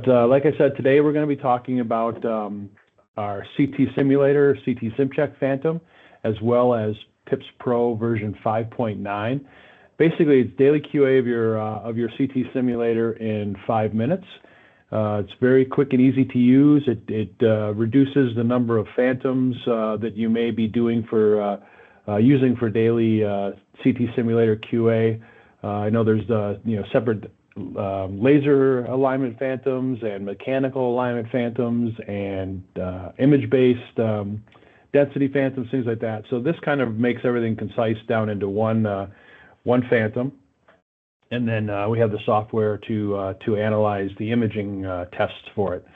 But like I said, today we're going to be talking about our CT simulator, CT SimCheck Phantom, as well as PIPSpro version 5.9. Basically, it's daily QA of your CT simulator in 5 minutes. It's very quick and easy to use. It reduces the number of phantoms that you may be doing for using for daily CT simulator QA. I know there's separate laser alignment phantoms and mechanical alignment phantoms and image-based density phantoms, things like that. So this kind of makes everything concise down into one phantom. And then we have the software to analyze the imaging tests for it.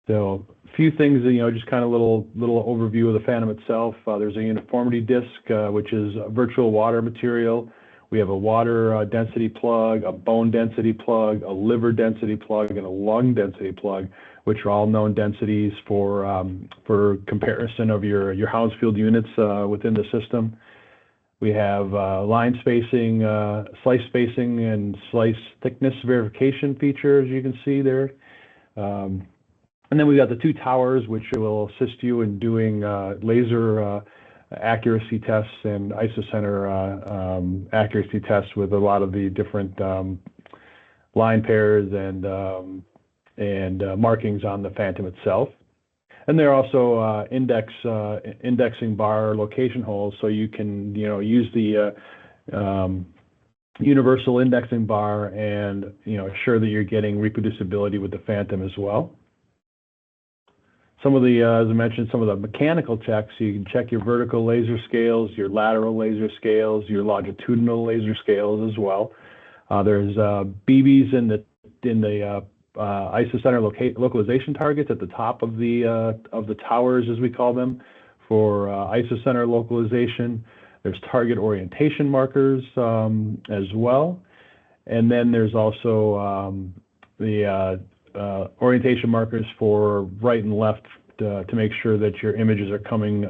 So a few things, just kind of little overview of the phantom itself. There's a uniformity disc, which is a virtual water material. We have a water density plug, a bone density plug, a liver density plug, and a lung density plug, which are all known densities for comparison of your Hounsfield units within the system. We have line spacing, slice spacing, and slice thickness verification features you can see there. And then we've got the two towers, which will assist you in doing laser accuracy tests and isocenter accuracy tests with a lot of the different line pairs and markings on the phantom itself. And there are also indexing bar location holes, so you can use the universal indexing bar and assure that you're getting reproducibility with the phantom as well. Some of the, as I mentioned, some of the mechanical checks. You can check your vertical laser scales, your lateral laser scales, your longitudinal laser scales as well. There's BBs in the isocenter localization targets at the top of the towers, as we call them, for isocenter localization. There's target orientation markers as well, and then there's also the orientation markers for right and left to make sure that your images are coming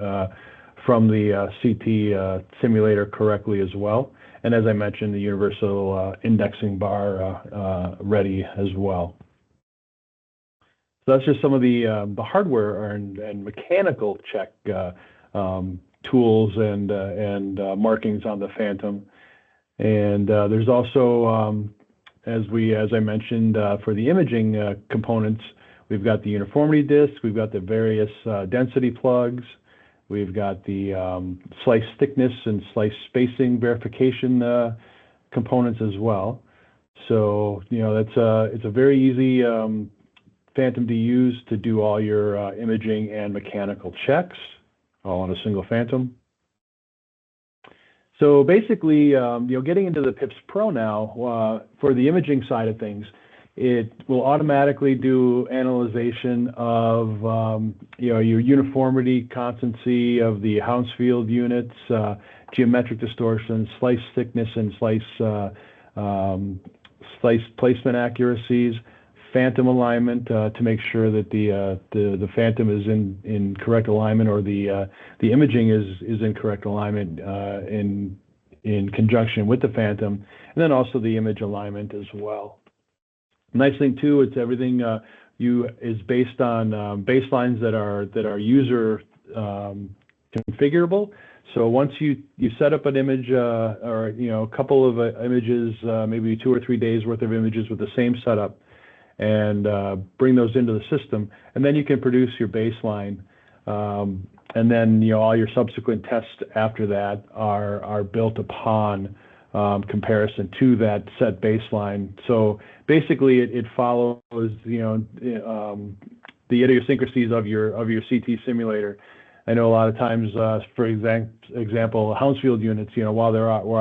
from the CT simulator correctly as well. And as I mentioned, the universal indexing bar ready as well. So that's just some of the hardware and mechanical check tools and markings on the Phantom. And there's also, as I mentioned, for the imaging components, we've got the uniformity disc, we've got the various density plugs, we've got the slice thickness and slice spacing verification components as well. So it's a very easy Phantom to use to do all your imaging and mechanical checks, all on a single Phantom. So basically, getting into the PIPSpro now, for the imaging side of things, it will automatically do analyzation of your uniformity, constancy of the Hounsfield units, geometric distortion, slice thickness, and slice placement accuracies, Phantom alignment to make sure that the Phantom is in correct alignment, or the imaging is in correct alignment in conjunction with the Phantom, and then also the image alignment as well. Nice thing too, it's everything is based on baselines that are user configurable. So once you set up an image or a couple of images, maybe 2 or 3 days worth of images with the same setup, and bring those into the system, and then you can produce your baseline, and then all your subsequent tests after that are built upon comparison to that set baseline. So basically, it follows the idiosyncrasies of your CT simulator. I know a lot of times, for example, Hounsfield units, while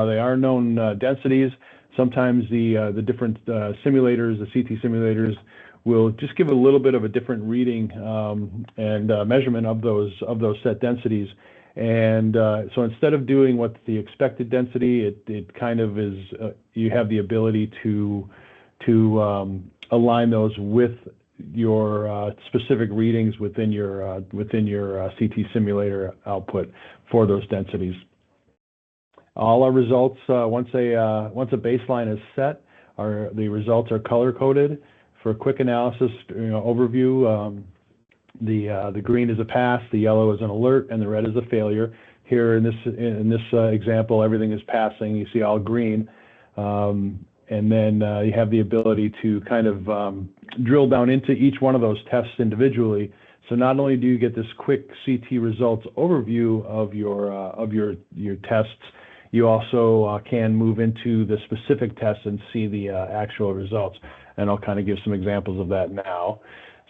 they are known densities, sometimes the different simulators, the CT simulators, will just give a little bit of a different reading and measurement of those set densities. And so instead of doing what's the expected density, it kind of is, you have the ability to align those with your specific readings within your CT simulator output for those densities. All our results, once a baseline is set, the results are color coded For a quick analysis, overview, the green is a pass, the yellow is an alert, and the red is a failure. Here in this example, everything is passing. You see all green, and then you have the ability to kind of drill down into each one of those tests individually. So not only do you get this quick CT results overview of your tests, you also can move into the specific tests and see the actual results. And I'll kind of give some examples of that now.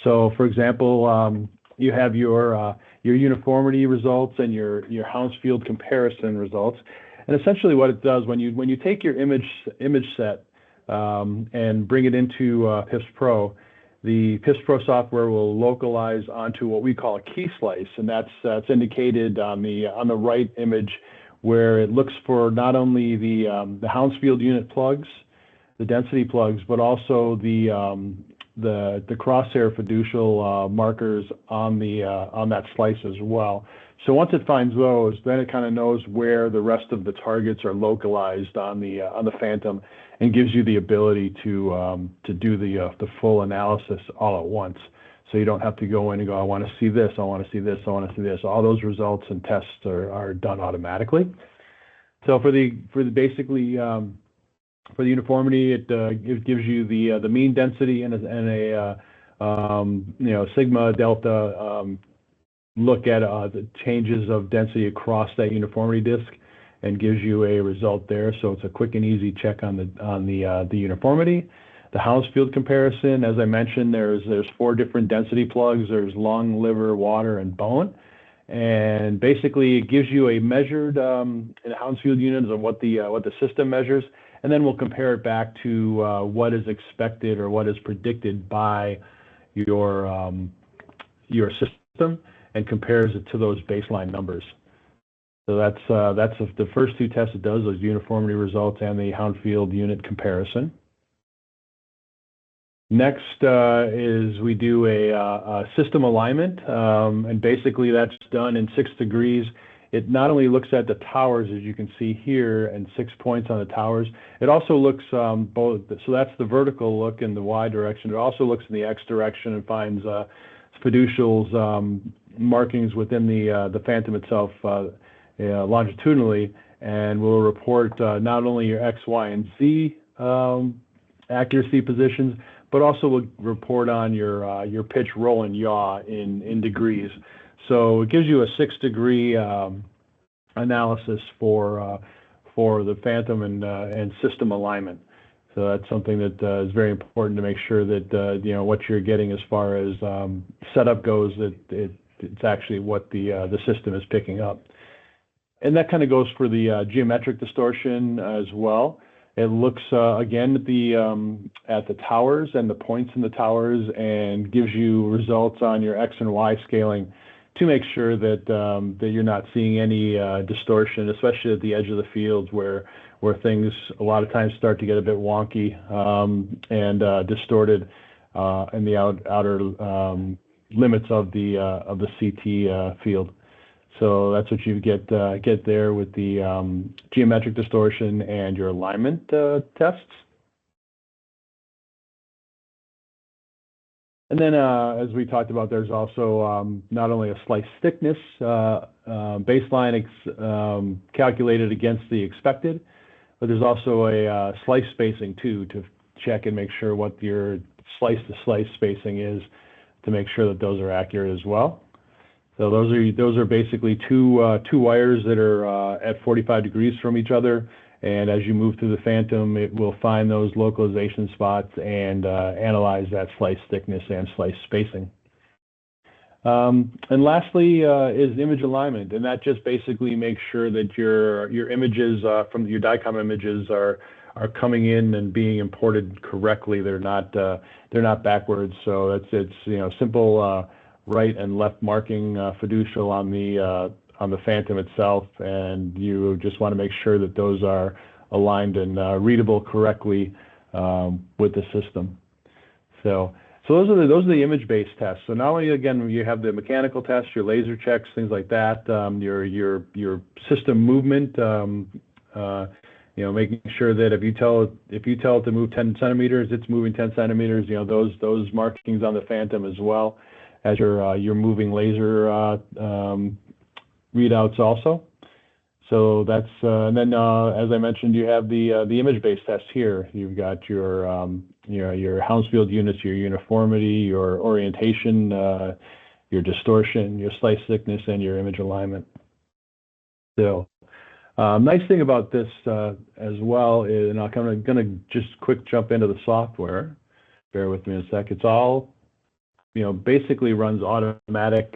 So, for example, you have your uniformity results and your Hounsfield comparison results. And essentially, what it does when you take your image set and bring it into PIPSpro, the PIPSpro software will localize onto what we call a key slice, and that's indicated on the right image, where it looks for not only the Hounsfield unit plugs, the density plugs, but also the crosshair fiducial markers on that slice as well. So once it finds those, then it kind of knows where the rest of the targets are localized on the Phantom, and gives you the ability to do the full analysis all at once. So you don't have to go in and go, I want to see this, I want to see this, I want to see this. All those results and tests are done automatically. So for the uniformity, it gives you the mean density and a sigma delta look at the changes of density across that uniformity disk, and gives you a result there. So it's a quick and easy check on the uniformity. The Hounsfield comparison, as I mentioned, there's 4 different density plugs. There's lung, liver, water, and bone. And basically, it gives you a measured in Hounsfield units of what the system measures, and then we'll compare it back to what is expected or what is predicted by your system, and compares it to those baseline numbers. So that's the first 2 tests it does, those uniformity results and the Hounsfield unit comparison. Next is we do a system alignment, and basically that's done in 6 degrees. It not only looks at the towers, as you can see here, and 6 points on the towers. It also looks both, so that's the vertical look in the Y direction. It also looks in the X direction and finds fiducials markings within the Phantom itself longitudinally, and will report not only your X, Y, and Z accuracy positions, but also will report on your pitch, roll, and yaw in degrees. So it gives you a 6-degree analysis for the Phantom and system alignment. So that's something that is very important to make sure that what you're getting as far as setup goes, that it's actually what the system is picking up. And that kind of goes for the geometric distortion as well. It looks again at the towers and the points in the towers, and gives you results on your X and Y scaling to make sure that you're not seeing any distortion, especially at the edge of the fields where things a lot of times start to get a bit wonky and distorted in the outer limits of the CT field. So that's what you get there with the geometric distortion and your alignment tests. And then, as we talked about, there's also not only a slice thickness baseline calculated against the expected, but there's also a slice spacing too, to check and make sure what your slice-to-slice spacing is, to make sure that those are accurate as well. So those are basically two wires that are at 45 degrees from each other, and as you move through the Phantom, it will find those localization spots and analyze that slice thickness and slice spacing. And lastly is image alignment, and that just basically makes sure that your images from your DICOM images are coming in and being imported correctly. They're not backwards. So it's simple right and left marking fiducial on the Phantom itself, and you just want to make sure that those are aligned and readable correctly with the system. So those are the image-based tests. So not only, again, you have the mechanical tests, your laser checks, things like that, your system movement, making sure that if you tell it to move 10 centimeters, it's moving 10 centimeters. Those markings on the Phantom as well as your moving laser readouts also. So that's and then as I mentioned, you have the image-based test here. You've got your Hounsfield units, your uniformity, your orientation, your distortion, your slice thickness, and your image alignment. So nice thing about this as well is, and I'm going to just quick jump into the software. Bear with me a sec. It's all basically runs automatic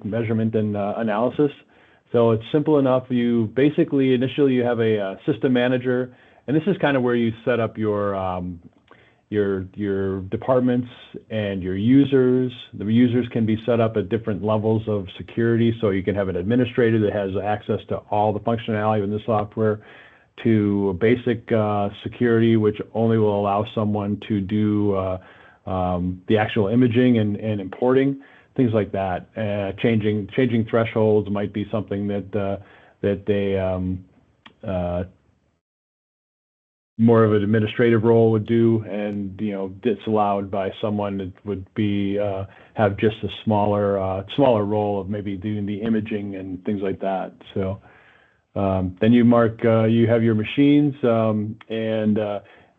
measurement and analysis. So it's simple enough. Initially you have a system manager, and this is kind of where you set up your departments and your users. The users can be set up at different levels of security, so you can have an administrator that has access to all the functionality in the software, to basic security, which only will allow someone to do the actual imaging and importing. Things like that. Changing thresholds might be something that they more of an administrative role would do, and it's allowed by someone that would be have just a smaller role of maybe doing the imaging and things like that. So then you have your machines, and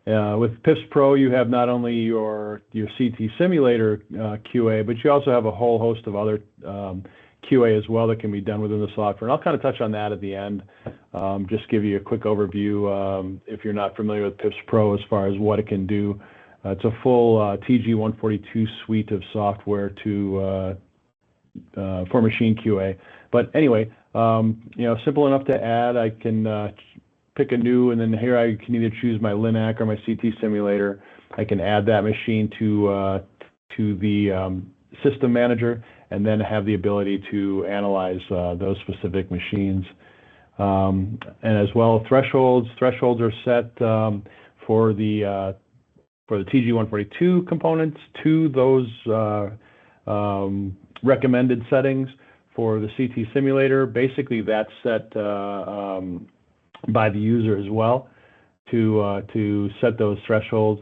with PIPSpro, you have not only your CT simulator QA, but you also have a whole host of other QA as well that can be done within the software. And I'll kind of touch on that at the end. Just give you a quick overview if you're not familiar with PIPSpro as far as what it can do. It's a full TG142 suite of software for machine QA. But anyway, simple enough to add. I can pick a new, and then here I can either choose my LINAC or my CT simulator. I can add that machine to the system manager, and then have the ability to analyze those specific machines. And as well, thresholds are set for the TG142 components to those recommended settings. For the CT simulator, basically that's set by the user as well to set those thresholds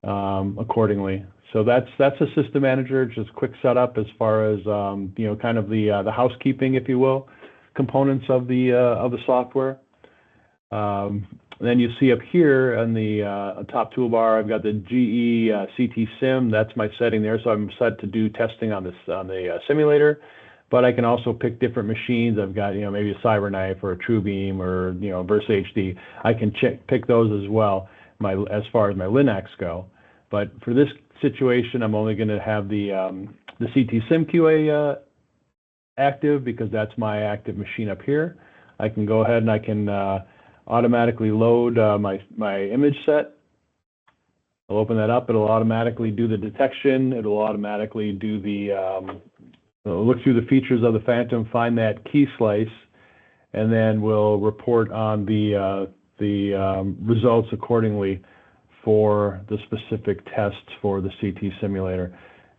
accordingly. So that's a system manager, just quick setup as far as kind of the housekeeping, if you will, components of the software. Then you see up here on the top toolbar, I've got the GE CT Sim. That's my setting there, so I'm set to do testing on the simulator. But I can also pick different machines. I've got maybe a CyberKnife or a TrueBeam or Versa HD. I can pick those as well. As far as my Linux go. But for this situation, I'm only going to have the CT Sim QA active, because that's my active machine up here. I can go ahead and I can automatically load my image set. I'll open that up. It'll automatically do the detection. It'll automatically do look through the features of the Phantom, find that key slice, and then we'll report on the results accordingly for the specific tests for the CT simulator.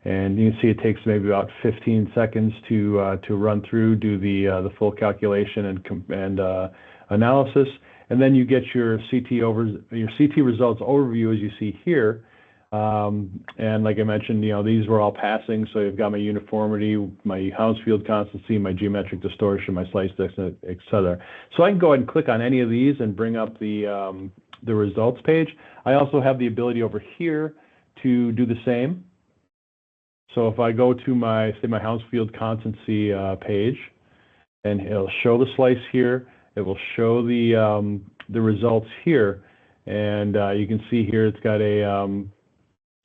And you can see it takes maybe about 15 seconds to run through, do the full calculation and analysis, and then you get your CT results overview as you see here. And like I mentioned, these were all passing. So you've got my uniformity, my Hounsfield constancy, my geometric distortion, my slice thickness, etc. So I can go ahead and click on any of these and bring up the results page. I also have the ability over here to do the same. So if I go to my Hounsfield constancy page, and it'll show the slice here, it will show the results here, and you can see here it's got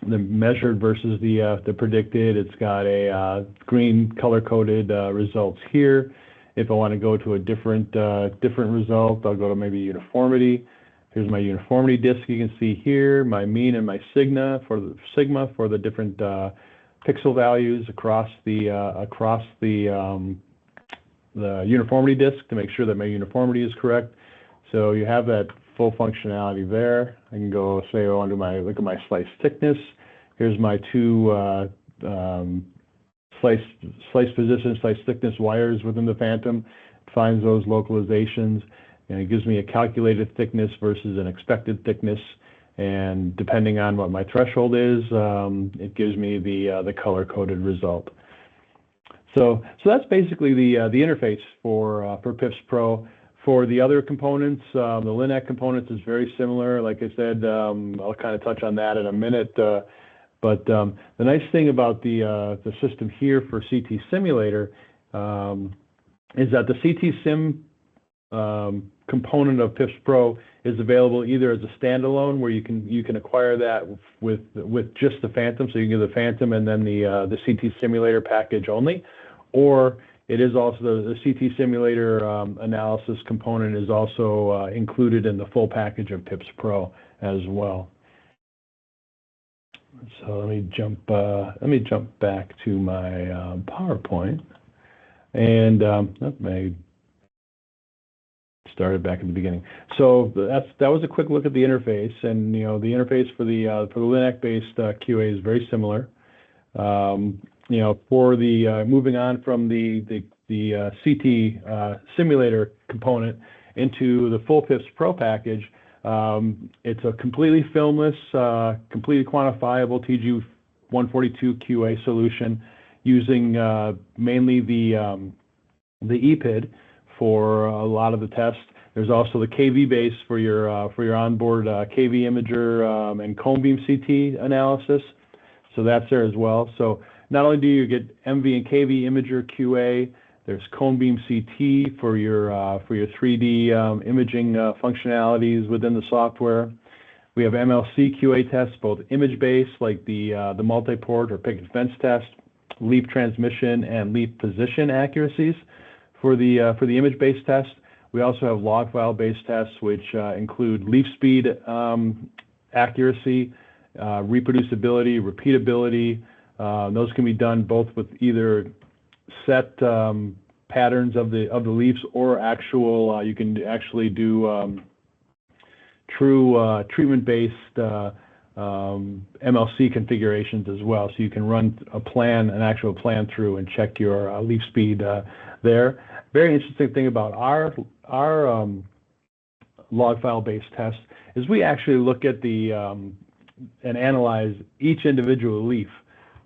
the measured versus the predicted. It's got a green color-coded results here. If I want to go to a different result, I'll go to maybe uniformity. Here's my uniformity disk. You can see here my mean and my sigma for the different pixel values across the uniformity disk to make sure that my uniformity is correct. So you have that full functionality there. I can go say I want to look at my slice thickness. Here's my two slice position, slice thickness wires within the Phantom. It finds those localizations. and it gives me a calculated thickness versus an expected thickness. And depending on what my threshold is, it gives me the color-coded result. So that's basically the interface for PIPSpro. For the other components, the LINAC components is very similar. Like I said, I'll kind of touch on that in a minute. But the nice thing about the system here for CT Simulator is that the CT Sim component of PIPSpro is available either as a standalone, where you can acquire that with just the Phantom, so you can get the Phantom and then the CT Simulator package only, or it is also the CT Simulator analysis component is also included in the full package of PIPSpro as well. So let me jump back to my PowerPoint, and let me started back at the beginning. So that was a quick look at the interface, and the interface for the LINAC-based QA is very similar. For the moving on from the CT simulator component into the full PIPSpro package, it's a completely filmless, completely quantifiable TG142 QA solution using mainly the EPID for a lot of the tests. There's also the KV base for your onboard KV imager and cone beam CT analysis. So that's there as well. So not only do you get MV and KV imager QA, there's cone beam CT for your 3D imaging functionalities within the software. We have MLC QA tests, both image-based, like the multi-port or picket fence test, leaf transmission and leaf position accuracies for the image-based test. We also have log file-based tests, which include leaf speed accuracy, reproducibility, repeatability. Those can be done both with either set patterns of the leaves or actual. You can actually do true treatment-based MLC configurations as well. So you can run an actual plan through and check your leaf speed there. Very interesting thing about our log file-based test is we actually look at and analyze each individual leaf.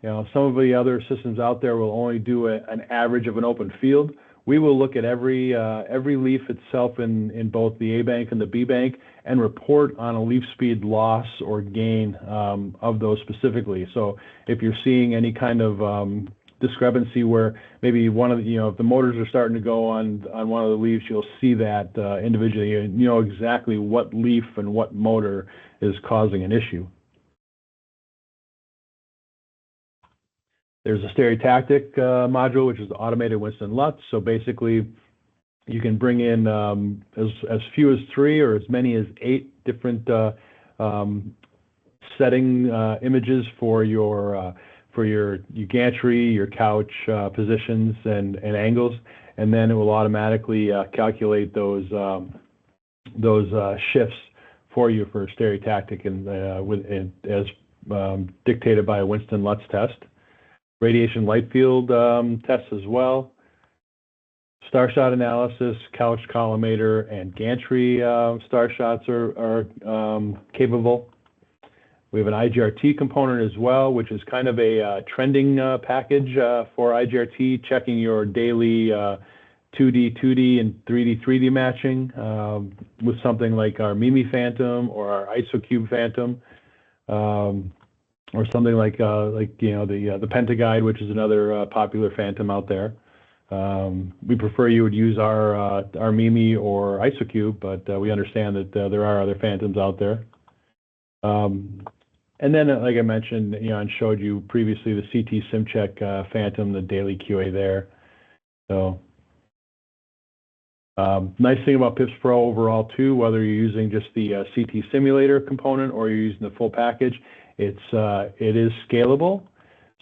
Some of the other systems out there will only do an average of an open field. We will look at every leaf itself in both the A bank and the B bank and report on a leaf speed loss or gain of those specifically. So if you're seeing any kind of discrepancy where maybe one of if the motors are starting to go on one of the leaves, you'll see that individually. You know exactly what leaf and what motor is causing an issue. There's a stereotactic module, which is the automated Winston LUTs. So basically, you can bring in as few as 3 or as many as 8 different setting images for your gantry, your couch positions and angles, and then it will automatically calculate those shifts for you for stereotactic and as dictated by a Winston LUTs test. Radiation light field tests as well. Star shot analysis, couch collimator, and gantry star shots are capable. We have an IGRT component as well, which is kind of a trending package for IGRT, checking your daily 2D and 3D matching with something like our Mimi Phantom or our IsoCube Phantom. Or something like the Pentaguide, which is another popular Phantom out there. We prefer you would use our Mimi or IsoCube, but we understand that there are other Phantoms out there. And then, like I mentioned, and showed you previously, the CT SimCheck Phantom, the daily QA there. So nice thing about PIPSpro overall too, whether you're using just the CT simulator component or you're using the full package, it is scalable.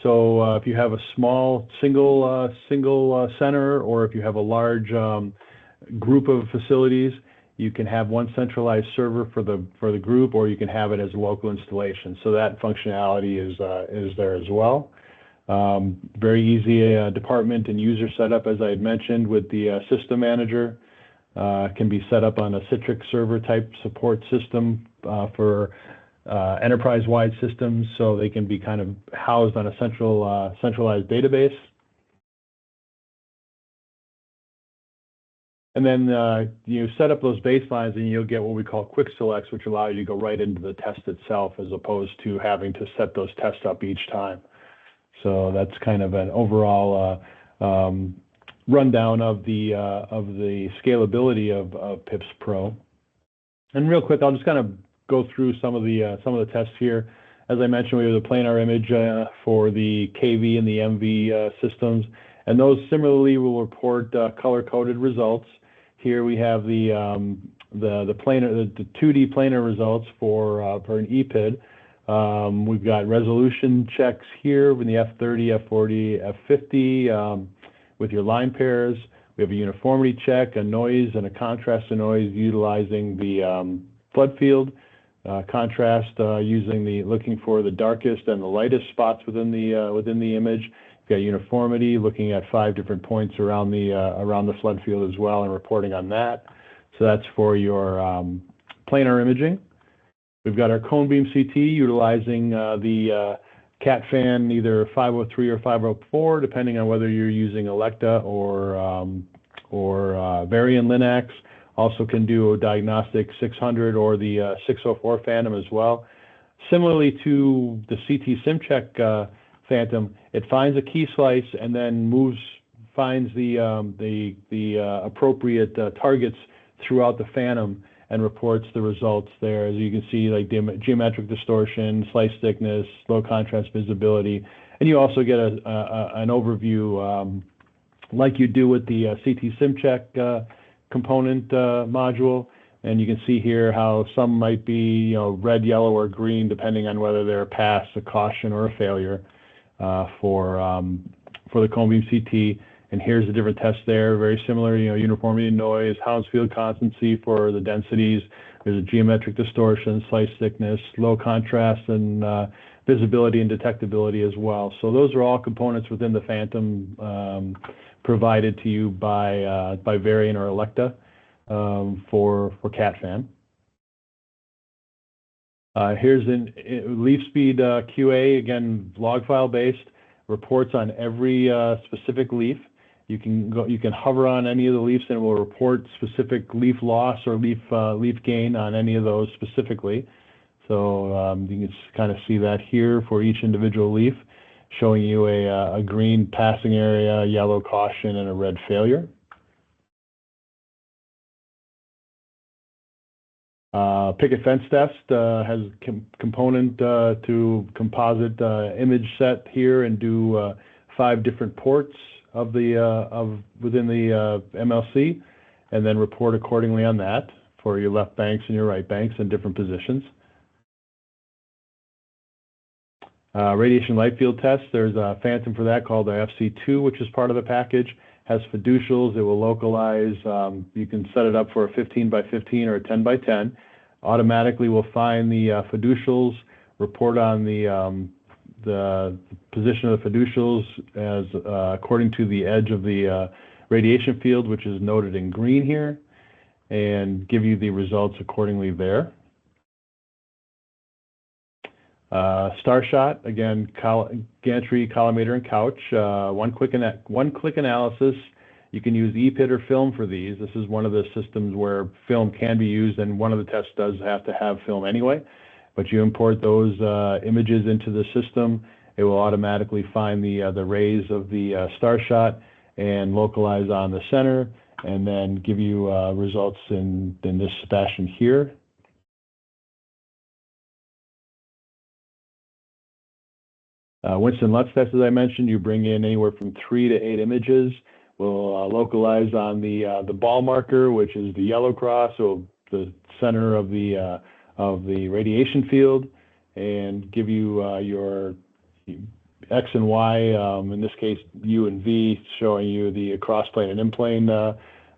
So if you have a small single center, or if you have a large group of facilities, you can have one centralized server for the group, or you can have it as a local installation. So that functionality is there as well. Very easy department and user setup, as I had mentioned, with the system manager. Can be set up on a Citrix server type support system for enterprise-wide systems, so they can be kind of housed on a centralized database. And then you set up those baselines and you'll get what we call quick selects, which allow you to go right into the test itself as opposed to having to set those tests up each time. So that's kind of an overall rundown of the scalability of PIPSpro. And real quick, I'll just kind of go through some of the tests here. As I mentioned, we have the planar image for the KV and the MV systems, and those similarly will report color-coded results. Here we have the 2D planar results for an EPID. We've got resolution checks here in the F30, F40, F50 with your line pairs. We have a uniformity check, a noise, and a contrast to noise utilizing the flood field. Contrast looking for the darkest and the lightest spots within the image. We've got uniformity, looking at 5 different points around the flood field as well, and reporting on that. So that's for your planar imaging. We've got our cone beam CT utilizing the CAT fan, either 503 or 504, depending on whether you're using Elekta or Varian Linacs. Also can do a diagnostic 600 or the 604 Phantom as well. Similarly to the CT SimCheck Phantom, it finds a key slice and then finds the appropriate targets throughout the Phantom and reports the results there. As you can see, like geometric distortion, slice thickness, low contrast visibility, and you also get an overview like you do with the CT SimCheck component module. And you can see here how some might be red, yellow, or green, depending on whether they're a pass, a caution, or a failure for the cone beam CT. And here's the different tests there, very similar, uniformity and noise, Hounsfield constancy for the densities. There's a geometric distortion, slice thickness, low contrast, and visibility and detectability as well. So those are all components within the Phantom provided to you by Varian or Elekta for CAT fan. Here's an leaf speed QA, again, log file based, reports on every specific leaf. You can hover on any of the leaves and it will report specific leaf loss or leaf gain on any of those specifically. So you can kind of see that here for each individual leaf, showing you a green passing area, yellow caution, and a red failure. Picket fence test has a component to composite image set here and do 5 different ports within the MLC, and then report accordingly on that for your left banks and your right banks in different positions. Radiation light field test, there's a Phantom for that called the FC2, which is part of the package. Has fiducials, it will localize, you can set it up for a 15 by 15 or a 10 by 10. Automatically will find the fiducials, report on the position of the fiducials as according to the edge of the radiation field, which is noted in green here, and give you the results accordingly there. Star shot, again, gantry, collimator, and couch. One-click analysis. You can use EPID or film for these. This is one of the systems where film can be used, and one of the tests does have to have film anyway. But you import those images into the system. It will automatically find the rays of the star shot and localize on the center, and then give you results in this fashion here. Winston-Lutz test, as I mentioned, you bring in anywhere from 3 to 8 images. We'll localize on the ball marker, which is the yellow cross, so the center of the radiation field, and give you your X and Y, in this case U and V, showing you the cross-plane and in-plane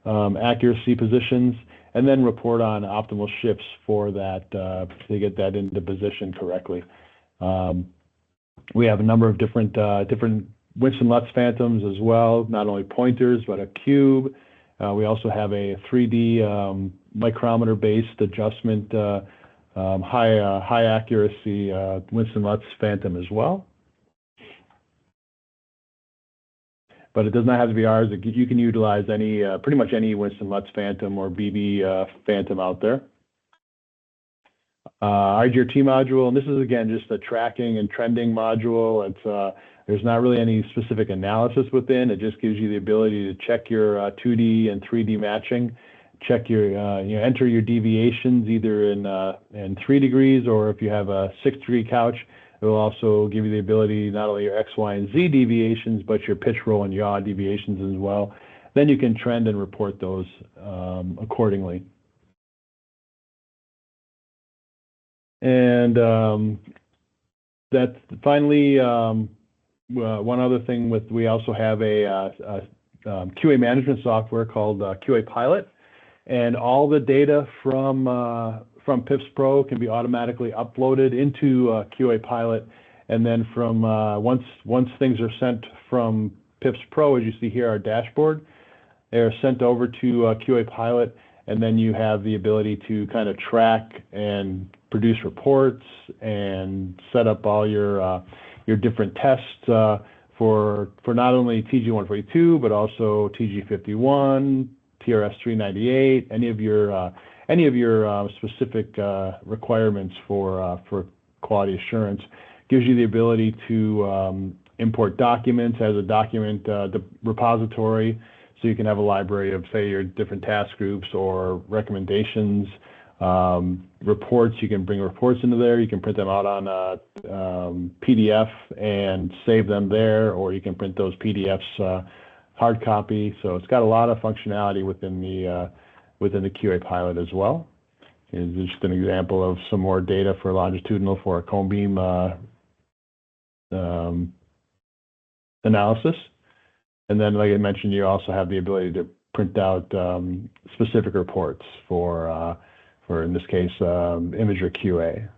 accuracy positions, and then report on optimal shifts for that to get that into position correctly. We have a number of different Winston-Lutz Phantoms as well, not only pointers, but a cube, We also have a 3D micrometer-based adjustment, high accuracy Winston Lutz Phantom as well. But it does not have to be ours. You can utilize any, pretty much any Winston Lutz Phantom or BB Phantom out there. IGRT module, and this is again just a tracking and trending module. It's there's not really any specific analysis within. It just gives you the ability to check your 2D and 3D matching, check your enter your deviations either in 3 degrees, or if you have a 6-degree couch, it will also give you the ability not only your X, Y, and Z deviations, but your pitch, roll, and yaw deviations as well. Then you can trend and report those accordingly. And that finally, one other thing we also have a QA management software called QA Pilot, and all the data from PIPSpro can be automatically uploaded into QA Pilot, and then from once things are sent from PIPSpro, as you see here, our dashboard, they are sent over to QA Pilot, and then you have the ability to kind of track and produce reports and set up all your different tests for not only TG142 but also TG51, TRS398, any of your specific requirements for quality assurance. Gives you the ability to import documents as a document repository, so you can have a library of, say, your different task groups or recommendations. Reports, you can bring reports into there. You can print them out on a PDF and save them there, or you can print those PDFs hard copy. So it's got a lot of functionality within the QA Pilot as well. It's just an example of some more data for longitudinal for a cone beam analysis. And then, like I mentioned, you also have the ability to print out specific reports for in this case, Imager QA.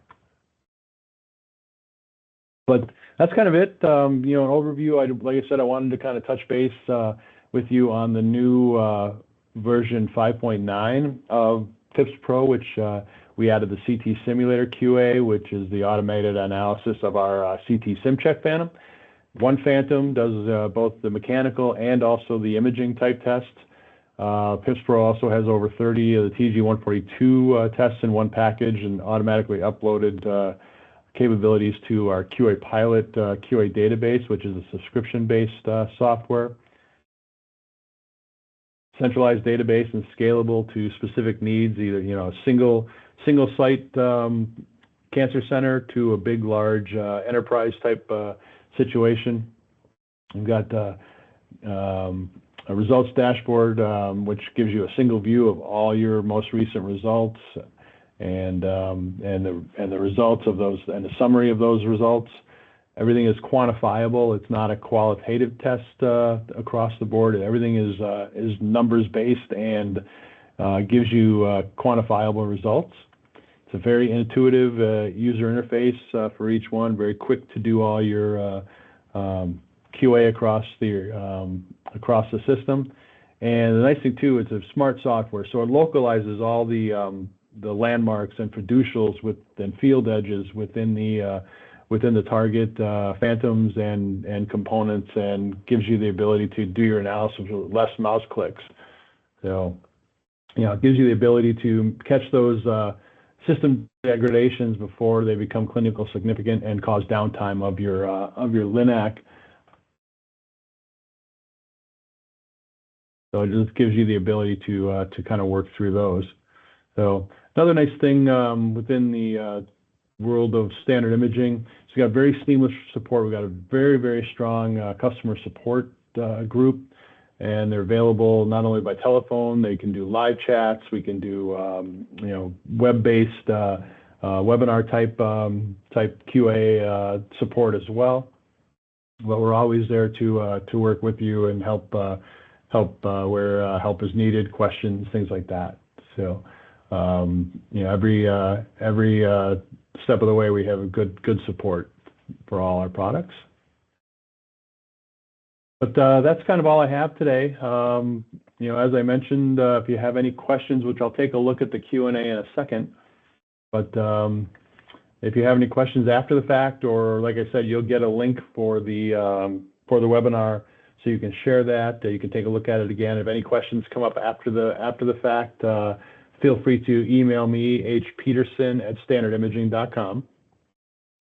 But that's kind of it. An overview. Like I said, I wanted to kind of touch base with you on the new version 5.9 of PIPSpro, which we added the CT Simulator QA, which is the automated analysis of our CT SimCheck Phantom. One Phantom does both the mechanical and also the imaging type tests. PIPSpro also has over 30 of the TG142 tests in one package and automatically uploaded capabilities to our QA Pilot QA database, which is a subscription-based software. Centralized database and scalable to specific needs, either a single site cancer center to a big, large enterprise type situation. We've got a results dashboard, which gives you a single view of all your most recent results and the results of those and the summary of those results. Everything is quantifiable. It's not a qualitative test across the board. Everything is numbers based and gives you quantifiable results. It's a very intuitive user interface for each one. Very quick to do all your QA across the system. And the nice thing too, it's a smart software, so it localizes all the landmarks and fiducials and field edges within the target phantoms and components, and gives you the ability to do your analysis with less mouse clicks. So, it gives you the ability to catch those system degradations before they become clinical significant and cause downtime of your LINAC. So it just gives you the ability to kind of work through those. So another nice thing within the world of standard imaging, it's got very seamless support. We've got a very, very strong customer support group, and they're available not only by telephone. They can do live chats. We can do web-based webinar type QA support as well. But we're always there to work with you and help where help is needed, questions, things like that. So every step of the way we have a good support for all our products. But that's kind of all I have today. As I mentioned, if you have any questions, which I'll take a look at the Q&A in a second, but if you have any questions after the fact, or like I said, you'll get a link for the webinar, so you can share that. You can take a look at it again. If any questions come up after the fact, feel free to email me, hpeterson@standardimaging.com.